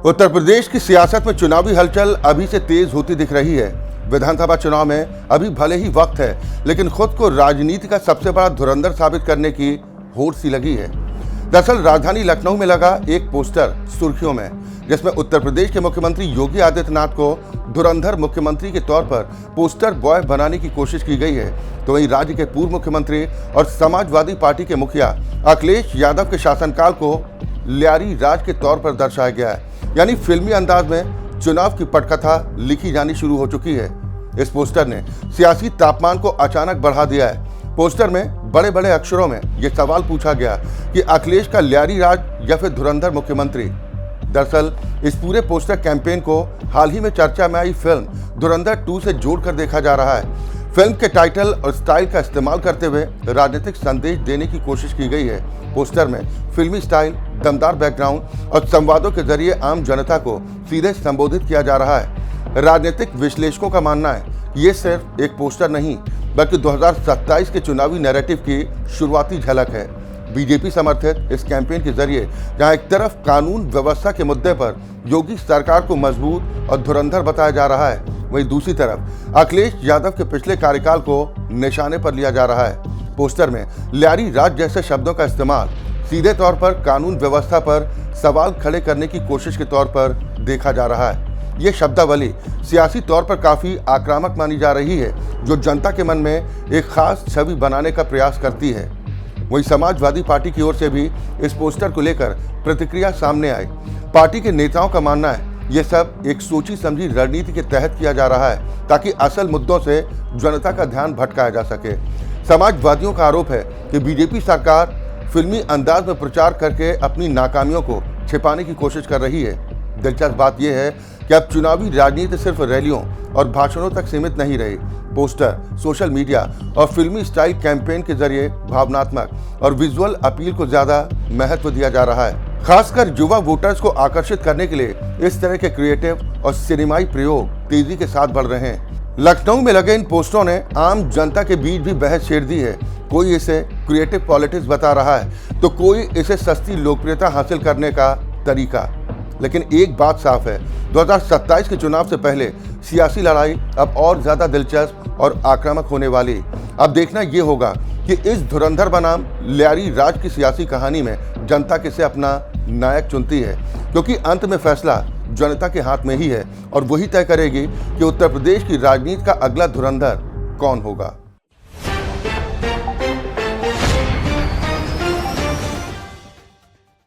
उत्तर प्रदेश की सियासत में चुनावी हलचल अभी से तेज होती दिख रही है। विधानसभा चुनाव में अभी भले ही वक्त है, लेकिन खुद को राजनीति का सबसे बड़ा धुरंधर साबित करने की होड़ सी लगी है। दरअसल राजधानी लखनऊ में लगा एक पोस्टर सुर्खियों में, जिसमें उत्तर प्रदेश के मुख्यमंत्री योगी आदित्यनाथ को धुरंधर मुख्यमंत्री के तौर पर पोस्टर बॉय बनाने की कोशिश की गई है। तो वहीं राज्य के पूर्व मुख्यमंत्री और समाजवादी पार्टी के मुखिया अखिलेश यादव के शासनकाल को ल्यारी राज के तौर पर दर्शाया गया है, यानी फिल्मी अंदाज में चुनाव की पटकथा लिखी जानी शुरू हो चुकी है। इस पोस्टर ने सियासी तापमान को अचानक बढ़ा दिया है। पोस्टर में बड़े बड़े अक्षरों में यह सवाल पूछा गया कि अखिलेश का ल्यारी राज या फिर धुरंधर मुख्यमंत्री। दरअसल इस पूरे पोस्टर कैंपेन को हाल ही में चर्चा में आई फिल्म धुरंधर 2 से जोड़कर देखा जा रहा है। फिल्म के टाइटल और स्टाइल का इस्तेमाल करते हुए राजनीतिक संदेश देने की कोशिश की गई है। पोस्टर में फिल्मी स्टाइल, दमदार बैकग्राउंड और संवादों के जरिए आम जनता को सीधे संबोधित किया जा रहा है। राजनीतिक विश्लेषकों का मानना है कि ये सिर्फ एक पोस्टर नहीं, बल्कि 2027 के चुनावी नैरेटिव की शुरुआती झलक है। बीजेपी समर्थित इस कैंपेन के जरिए जहां एक तरफ कानून व्यवस्था के मुद्दे पर योगी सरकार को मजबूत और धुरंधर बताया जा रहा है, वहीं दूसरी तरफ अखिलेश यादव के पिछले कार्यकाल को निशाने पर लिया जा रहा है। पोस्टर में ल्यारी राज जैसे शब्दों का इस्तेमाल सीधे तौर पर कानून व्यवस्था पर सवाल खड़े करने की कोशिश के तौर पर देखा जा रहा है। ये शब्दावली सियासी तौर पर काफी आक्रामक मानी जा रही है, जो जनता के मन में एक खास छवि बनाने का प्रयास करती है। वहीं समाजवादी पार्टी की ओर से भी इस पोस्टर को लेकर प्रतिक्रिया सामने आई। पार्टी के नेताओं का मानना है यह सब एक सोची समझी रणनीति के तहत किया जा रहा है, ताकि असल मुद्दों से जनता का ध्यान भटकाया जा सके। समाजवादियों का आरोप है कि बीजेपी सरकार फिल्मी अंदाज में प्रचार करके अपनी नाकामियों को छिपाने की कोशिश कर रही है। दिलचस्प बात यह है कि अब चुनावी राजनीति सिर्फ रैलियों और भाषणों तक सीमित नहीं रही। पोस्टर, सोशल मीडिया और फिल्मी स्टाइल कैंपेन के जरिए भावनात्मक और विजुअल अपील को ज्यादा महत्व दिया जा रहा है। खासकर युवा वोटर्स को आकर्षित करने के लिए इस तरह के क्रिएटिव और सिनेमाई प्रयोग तेजी के साथ बढ़ रहे हैं। लखनऊ में लगे इन पोस्टरों ने आम जनता के बीच भी बहस छेड़ दी है। कोई इसे क्रिएटिव पॉलिटिक्स बता रहा है, तो कोई इसे सस्ती लोकप्रियता हासिल करने का तरीका। लेकिन एक बात साफ है, 2027 के चुनाव से पहले सियासी लड़ाई अब और ज्यादा दिलचस्प और आक्रामक होने वाली। अब देखना ये होगा कि इस धुरंधर बनाम ल्यारी राज की सियासी कहानी में जनता किसे अपना नायक चुनती है, क्योंकि अंत में फैसला जनता के हाथ में ही है और वही तय करेगी कि उत्तर प्रदेश की राजनीति का अगला धुरंधर कौन होगा।